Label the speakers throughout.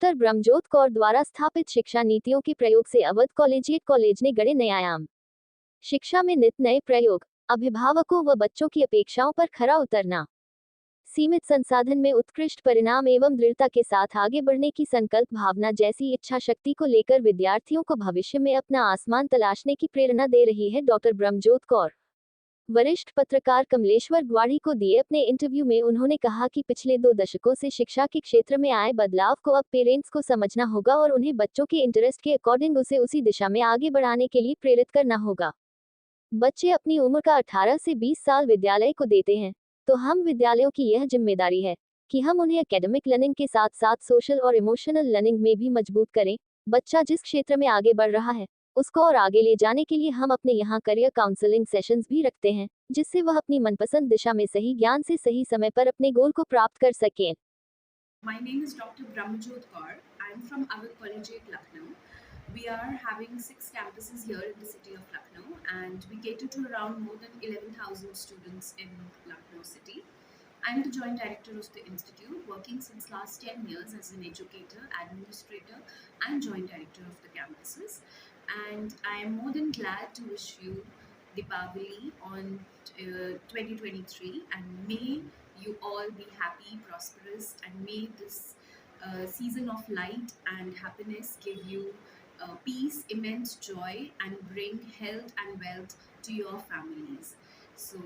Speaker 1: Doctor ब्रह्मजोत Kaur द्वारा स्थापित शिक्षा नीतियों के प्रयोग से अवध कॉलेजिएट कॉलेज ने गढ़े नए आयाम। शिक्षा में नित नए प्रयोग, अभिभावकों व बच्चों की अपेक्षाओं पर खरा उतरना, सीमित संसाधन में उत्कृष्ट परिणाम एवं दृढ़ता के साथ आगे बढ़ने की संकल्प भावना जैसी इच्छा शक्ति को लेकर विद्यार्थियों को भविष्य में अपना आसमान तलाशने की प्रेरणा दे रही है डॉक्टर ब्रह्मजोत कौर। वरिष्ठ पत्रकार कमलेश्वर ग्वाड़ी को दिए अपने इंटरव्यू में उन्होंने कहा कि पिछले 2 दशकों से शिक्षा के क्षेत्र में आए बदलाव को अब पेरेंट्स को समझना होगा और उन्हें बच्चों के इंटरेस्ट के अकॉर्डिंग उसे उसी दिशा में आगे बढ़ाने के लिए प्रेरित करना होगा। बच्चे अपनी उम्र का 18 से 20 साल विद्यालय को देते हैं, तो हम विद्यालयों की यह जिम्मेदारी है कि हम उन्हें एकेडमिक लर्निंग के साथ साथ सोशल और इमोशनल लर्निंग में भी मजबूत करें। बच्चा जिस क्षेत्र में आगे बढ़ रहा है उसको और आगे ले जाने के लिए हम अपने यहाँ करियर काउंसलिंग सेशंस भी रखते हैं, जिससे वह अपनी मनपसंद दिशा में सही ज्ञान से सही समय पर अपने गोल को प्राप्त कर सकें।
Speaker 2: My name is Dr. Brahmajot Kaur. I am from our college at Lucknow. We are having 6 campuses here in the city of Lucknow, and we cater to around more than 11,000 students in Lucknow city. I am the joint director of the institute, working since last 10 years as an educator, administrator, and joint director of the campuses. And I am more than glad to wish you Deepavali on 2023, and may you all be happy, prosperous, and may this season of light and happiness give you peace, immense joy, and bring health and wealth to your families. So,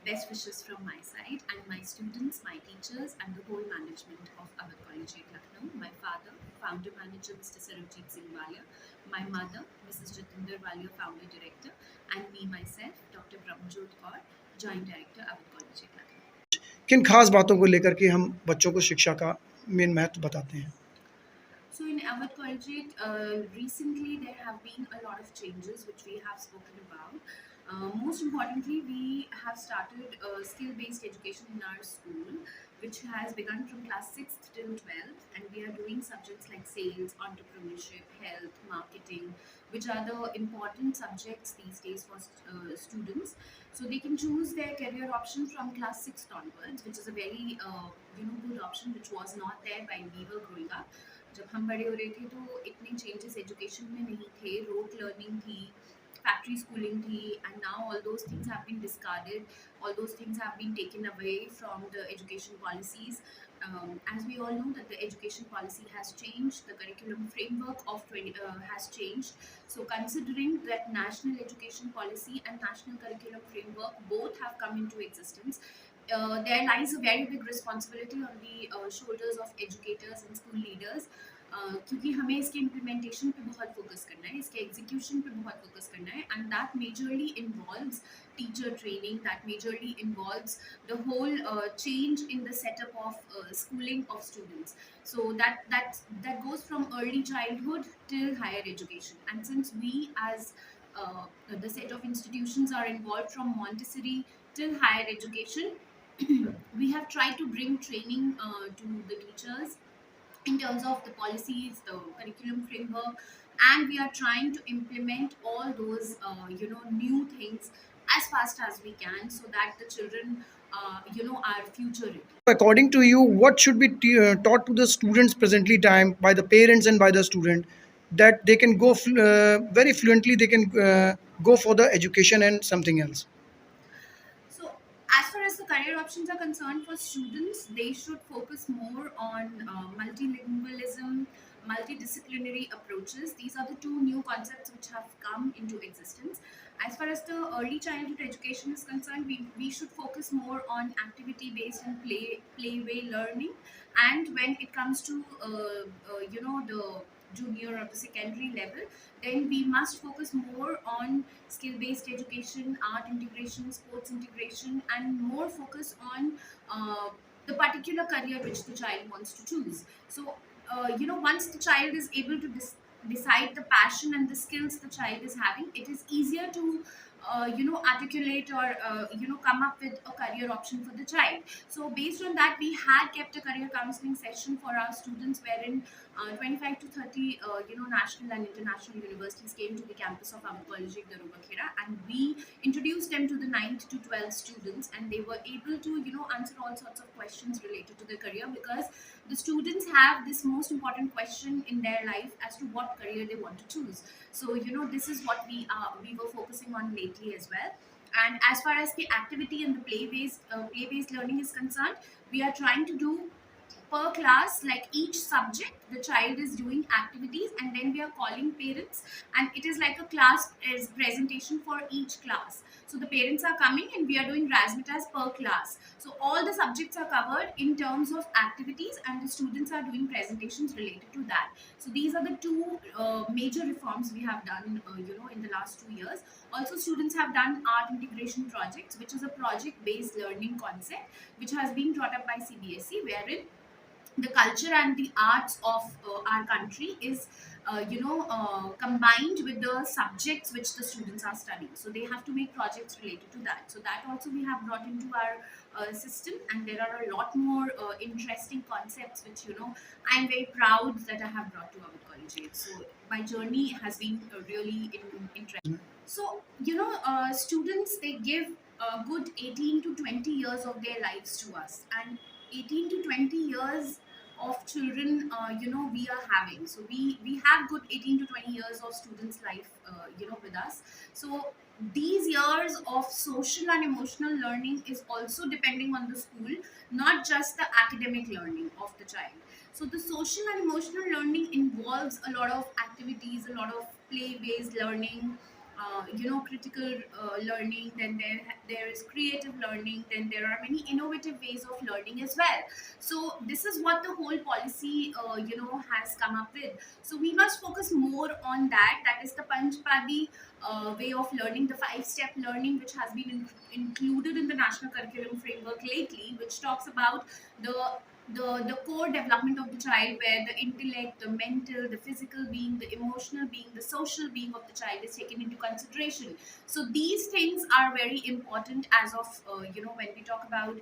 Speaker 2: best wishes from my side and my students, my teachers, and the whole management of our college at Lucknow. My father, founder manager Mr. Sarojit Singh Walia, my mother, Mrs. Jatinder Walia, founder director, and me myself, Dr. Brahmajot Kaur, joint director, our college at Lucknow.
Speaker 3: किन खास बातों को लेकर के हम बच्चों को शिक्षा का मेन महत्व बताते हैं?
Speaker 2: So in our collegiate, recently there have been a lot of changes which we have spoken about. Most importantly, we have started skill-based education in our school, which has begun from class 6th till 12th, and we are doing subjects like sales, entrepreneurship, health, marketing, which are the important subjects these days for students. So they can choose their career option from class 6th onwards, which is a very good option which was not there when we were growing up. जब हम बड़े हो रहे थे तो इतने changes education में नहीं थे, रोट लर्निंग थी, फैक्ट्री स्कूलिंग थी, and now all those things have been discarded, all those things have been taken away from the education policies. As we all know that the education policy has changed, the curriculum framework of 20 has changed. So considering that national education policy and national curriculum framework both have come into existence, there lies a very big responsibility on the shoulders of educators and school leaders. क्योंकि हमें इसके implementation पे बहुत focus करना है, इसके execution पे बहुत फोकस करना है, and that majorly involves teacher training, that majorly involves the whole change in the setup of schooling of students. So that goes from early childhood till higher education. And since we as the set of institutions are involved from Montessori till higher education, we have tried to bring training to the teachers in terms of the policies, the curriculum framework, and we are trying to implement all those new things as fast as we can, so that the children are future ready.
Speaker 3: According to you, what should be taught to the students presently time by the parents and by the student, that they can go very fluently, they can go for the education and something else?
Speaker 2: So, as far as the career options are concerned for students, they should focus more on multilingualism, multidisciplinary approaches. These are the two new concepts which have come into existence. As far as the early childhood education is concerned, we should focus more on activity-based and playway learning. And when it comes to the junior or the secondary level, then we must focus more on skill-based education, art integration, sports integration, and more focus on the particular career which the child wants to choose. So, once the child is able to decide the passion and the skills the child is having, it is easier to articulate or come up with a career option for the child. So based on that, we had kept a career counseling session for our students, wherein 25 to 30 national and international universities came to the campus of our college in Darubakhera, and we introduced them to the 9th to 12th students, and they were able to answer all sorts of questions related to their career, because the students have this most important question in their life as to what career they want to choose. So this is what we were focusing on lately as well. And as far as the activity and the play based learning is concerned, we are trying to do per class, like each subject the child is doing activities, and then we are calling parents, and it is like a class is presentation for each class. So the parents are coming and we are doing razzmatazz per class, so all the subjects are covered in terms of activities, and the students are doing presentations related to that. So these are the two major reforms we have done in the last 2 years. Also, students have done art integration projects, which is a project based learning concept which has been brought up by CBSE, wherein the culture and the arts of our country is combined with the subjects which the students are studying, so they have to make projects related to that. So that also we have brought into our system, and there are a lot more interesting concepts which I'm very proud that I have brought to our collegiate. So my journey has been really interesting. So students, they give a good 18 to 20 years of their lives to us, and 18 to 20 years of children we are having. So we have good 18 to 20 years of students life with us. So these years of social and emotional learning is also depending on the school, not just the academic learning of the child. So the social and emotional learning involves a lot of activities, a lot of play based learning, critical learning, then there is creative learning, then there are many innovative ways of learning as well. So this is what the whole policy has come up with. So we must focus more on that. That is the P.A.D way of learning, the 5-step learning, which has been included in the national curriculum framework lately, which talks about the the core development of the child, where the intellect, the mental, the physical being, the emotional being, the social being of the child is taken into consideration. So these things are very important as of when we talk about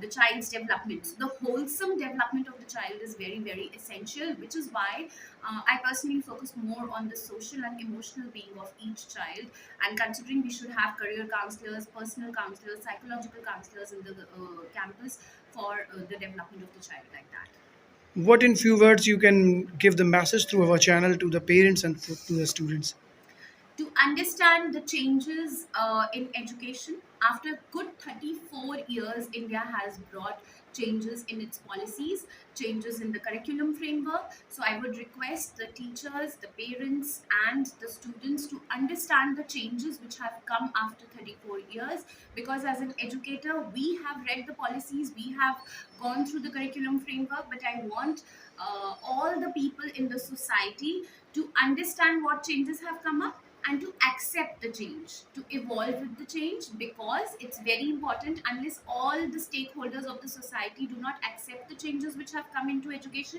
Speaker 2: the child's development. So the wholesome development of the child is very, very essential, which is why I personally focus more on the social and emotional being of each child. And considering we should have career counselors, personal counselors, psychological counselors in the campus for the development of the child, like that.
Speaker 3: What in few words you can give the message through our channel to the parents and to the students?
Speaker 2: To understand the changes in education, after good 34 years, India has brought changes in its policies, changes in the curriculum framework. So I would request the teachers, the parents, and the students to understand the changes which have come after 34 years. Because as an educator, we have read the policies, we have gone through the curriculum framework, but I want all the people in the society to understand what changes have come up, and to accept the change, to evolve with the change, because it's very important. Unless all the stakeholders of the society do not accept the changes which have come into education,